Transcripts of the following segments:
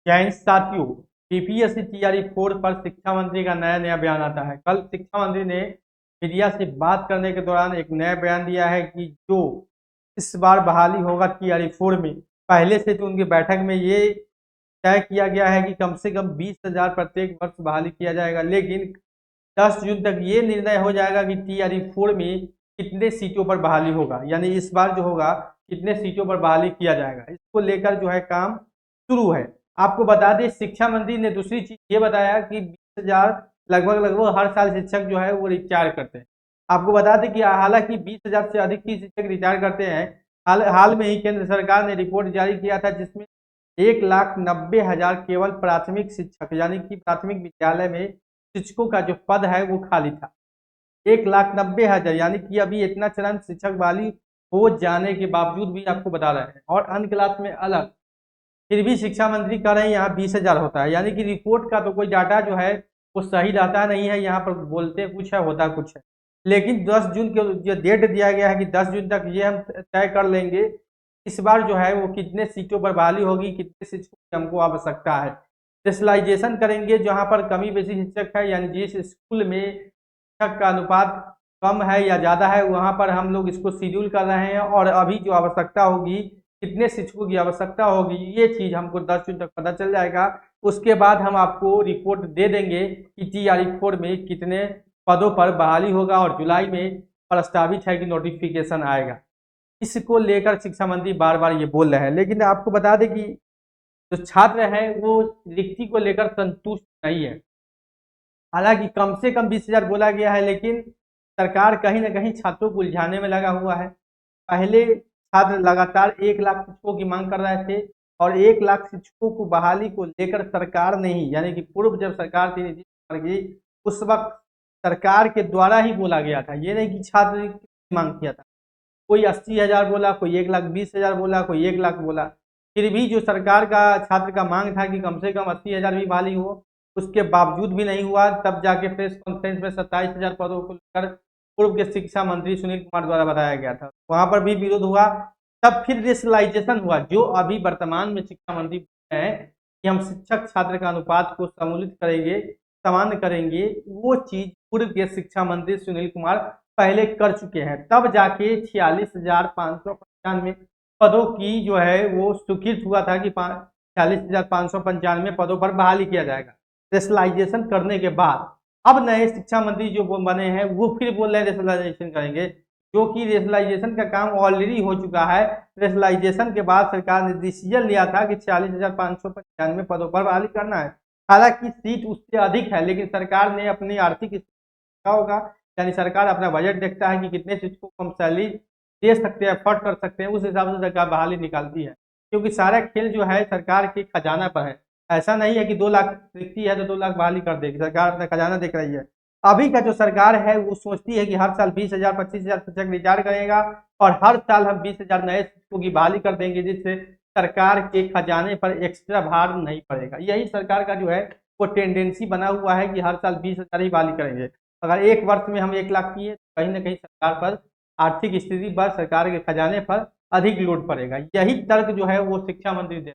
जैन साथियों, PPSC TRE 4 पर शिक्षा मंत्री का नया नया बयान आता है। कल शिक्षा मंत्री ने मीडिया से बात करने के दौरान एक नया बयान दिया है कि जो इस बार बहाली होगा टीआरई 4 में, पहले से तो उनकी बैठक में ये तय किया गया है कि कम से कम 20,000 प्रत्येक वर्ष बहाली किया जाएगा, लेकिन 10 जून तक ये निर्णय हो जाएगा कि टीआरई 4 में कितने सीटों पर बहाली होगा, यानी इस बार जो होगा कितने सीटों पर बहाली किया जाएगा। इसको लेकर जो है काम शुरू है। आपको बता दें, शिक्षा मंत्री ने दूसरी चीज ये बताया कि 20,000 लगभग लगभग हर साल शिक्षक जो है वो रिटायर करते हैं। आपको बता दें कि हालांकि 20,000 से अधिक ही शिक्षक रिटायर करते हैं। हाल में ही केंद्र सरकार ने रिपोर्ट जारी किया था जिसमें 1,90,000 केवल प्राथमिक शिक्षक यानी कि प्राथमिक विद्यालय में शिक्षकों का जो पद है वो खाली था। 1,90,000 यानी कि अभी इतना चरण शिक्षक बहाली हो जाने के बावजूद भी आपको बता रहे हैं, और अन्य क्लास में अलग, फिर भी शिक्षा मंत्री कह रहे हैं यहाँ 20,000 होता है। यानी कि रिपोर्ट का तो कोई डाटा जो है वो सही डाटा नहीं है, यहाँ पर बोलते कुछ है होता कुछ है। लेकिन 10 जून के जो डेट दिया गया है कि 10 जून तक ये हम तय कर लेंगे इस बार जो है वो कितने सीटों पर बहाली होगी, कितने शिक्षकों की हमको आवश्यकता है। स्पेशलाइजेशन करेंगे, जहाँ पर कमी बेसी शिक्षक है, यानी जिस स्कूल में शिक्षक का अनुपात कम है या ज़्यादा है वहाँ पर हम लोग इसको शेड्यूल कर रहे हैं, और अभी जो आवश्यकता होगी कितने शिक्षकों की आवश्यकता होगी ये चीज़ हमको 10 जून तक पता चल जाएगा। उसके बाद हम आपको रिपोर्ट दे देंगे कि टीआरई 4 में कितने पदों पर बहाली होगा, और जुलाई में प्रस्तावित है कि नोटिफिकेशन आएगा। इसको लेकर शिक्षा मंत्री बार बार ये बोल रहे हैं, लेकिन आपको बता दें कि जो छात्र हैं वो रिक्ति को लेकर संतुष्ट नहीं है। हालांकि कम से कम 20,000 बोला गया है, लेकिन सरकार कहीं ना कहीं छात्रों को उलझाने में लगा हुआ है। पहले छात्र लगातार 1 लाख शिक्षकों की मांग कर रहे थे, और 1 लाख शिक्षकों को बहाली को लेकर सरकार ने ही, यानी कि पूर्व जब सरकार थी नीतीश कुमार की, उस वक्त सरकार के द्वारा ही बोला गया था, ये नहीं कि छात्र ने मांग किया था। कोई 80,000 बोला, कोई 1,20,000 बोला, कोई 1 लाख बोला। फिर भी जो सरकार का छात्र का मांग था कि कम से कम 80,000 भी बहाली हो, उसके बावजूद भी नहीं हुआ। तब जाके प्रेस कॉन्फ्रेंस में 27,000 पदों को लेकर पूर्व के शिक्षा मंत्री सुनील कुमार द्वारा बताया गया था, वहां पर भी विरोध हुआ। तब फिर रेशनलाइजेशन हुआ, जो अभी वर्तमान में शिक्षा मंत्री है कि हम शिक्षक छात्र का अनुपात को सम्मिलित करेंगे, समान करेंगे, वो चीज पूर्व के शिक्षा मंत्री सुनील कुमार पहले कर चुके हैं। तब जाके 46,595 पदों की जो है वो स्वीकृत हुआ था कि 46,595 पदों पर बहाली किया जाएगा रेशनलाइजेशन करने के बाद। अब नए शिक्षा मंत्री जो बने हैं वो फिर बोल रहे हैं रेशनलाइजेशन करेंगे, जो कि रेशनलाइजेशन का काम ऑलरेडी हो चुका है। रेशनलाइजेशन के बाद सरकार ने डिसीजन लिया था कि 46,595 पदों पर बहाली करना है। हालांकि सीट उससे अधिक है, लेकिन सरकार ने अपनी आर्थिक स्थिति होगा, यानी सरकार अपना बजट देखता है कि कितने शिक्षकों को हम सैलरी दे सकते हैं, अफोर्ड कर सकते हैं, उस हिसाब से सरकार बहाली निकालती है। क्योंकि सारा खेल जो है सरकार के खजाना पर है। ऐसा नहीं है कि 2 लाख रिक्ति है तो 2 लाख बहाली कर देगी, सरकार अपना खजाना देख रही है। अभी का जो सरकार है वो सोचती है कि हर साल 20,000 25,000 शिक्षक रिटायर करेगा, और हर साल हम 20,000 नए शिक्षकों की बहाली कर देंगे, जिससे सरकार के खजाने पर एक्स्ट्रा भार नहीं पड़ेगा। यही सरकार का जो है वो टेंडेंसी बना हुआ है कि हर साल 20,000 ही बहाली करेंगे। अगर एक वर्ष में हम 1 लाख किए तो कहीं ना कहीं सरकार पर, आर्थिक स्थिति पर, सरकार के खजाने पर अधिक लोड पड़ेगा। यही तर्क जो है वो शिक्षा मंत्री दे।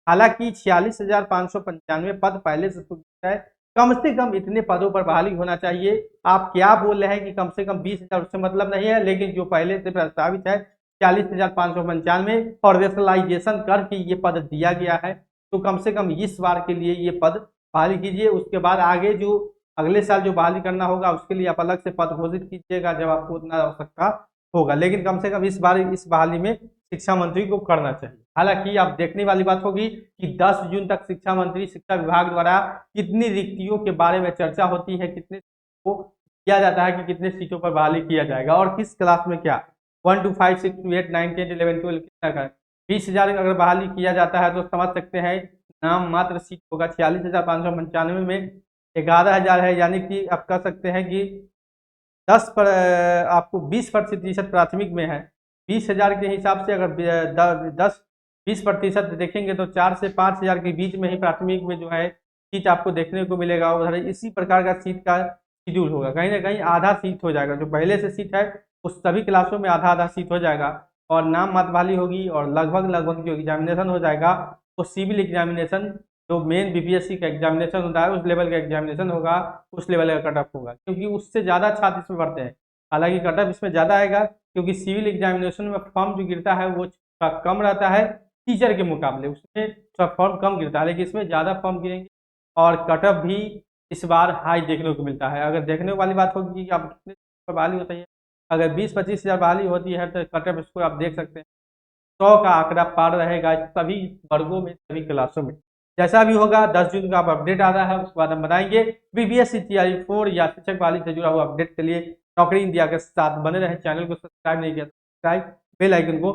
हालांकि 46,595 पद पहले से स्वीकृत है, कम से कम इतने पदों पर बहाली होना चाहिए। आप क्या बोल रहे हैं कि कम से कम 20,000, उससे मतलब नहीं है, लेकिन जो पहले से प्रस्तावित है 46,595 और रेशनलाइजेशन करके ये पद दिया गया है, तो कम से कम इस बार के लिए ये पद बहाली कीजिए। उसके बाद आगे जो अगले साल जो बहाली करना होगा उसके लिए आप अलग से पद घोषित कीजिएगा जब आपको उतना आवश्यकता होगा, लेकिन कम से कम इस बार इस बहाली में शिक्षा मंत्री को करना चाहिए। हालांकि अब देखने वाली बात होगी कि 10 जून तक शिक्षा मंत्री, शिक्षा विभाग द्वारा कितनी रिक्तियों के बारे में चर्चा होती है, कितने को किया जाता है कि कितने सीटों पर बहाली किया जाएगा, और किस क्लास में क्या 1 to 5 6 to 8 9 10 11 12 कितना का 20,000 अगर बहाली किया जाता है तो समझ सकते हैं नाम मात्र सीट होगा। 46,595 में 11,000 है, यानी कि आप कह सकते हैं कि 10 पर आपको 20% प्राथमिक में है। 20,000 के हिसाब से अगर 10-20% देखेंगे तो 4 से 5,000 के बीच में ही प्राथमिक में जो है सीट आपको देखने को मिलेगा। उधर इसी प्रकार का सीट का शेड्यूल होगा, कहीं ना कहीं आधा सीट हो जाएगा। जो पहले से सीट है उस सभी क्लासों में आधा आधा सीट हो जाएगा, और नाम मत बहाली होगी, और लगभग लगभग जो एग्जामिनेशन हो जाएगा वो सिविल एग्जामिनेशन जो मेन बीपीएससी का एग्जामिनेशन होता है उस लेवल का एग्जामिनेशन होगा, उस लेवल का कट ऑफ होगा, क्योंकि उससे ज़्यादा छात्र इसमें बढ़ते हैं। हालांकि कट ऑफ इसमें ज़्यादा आएगा क्योंकि सिविल एग्जामिनेशन में फॉर्म जो गिरता है वो कम रहता है टीचर के मुकाबले, उसमें थोड़ा फॉर्म कम गिरता है, लेकिन इसमें ज़्यादा फॉर्म गिरेंगे और कट ऑफ भी इस बार हाई देखने को मिलता है। अगर देखने वाली बात होगी कि आप कितने पर बहाली होती है, अगर 20-25 हज़ार बहाली होती है तो कट ऑफ स्कोर आप देख सकते हैं 100 का आंकड़ा पार रहेगा सभी वर्गों में, सभी क्लासों में। जैसा भी होगा 10 जून का आप अपडेट आ रहा है, उसके बाद हम बताएंगे। बीपीएससी तैयारी 4 या शिक्षक बहाली से जुड़ा हुआ अपडेट के लिए नौकरी इंडिया के साथ बने रहे। चैनल को सब्सक्राइब नहीं किया तो सब्सक्राइब, बेल आइकन को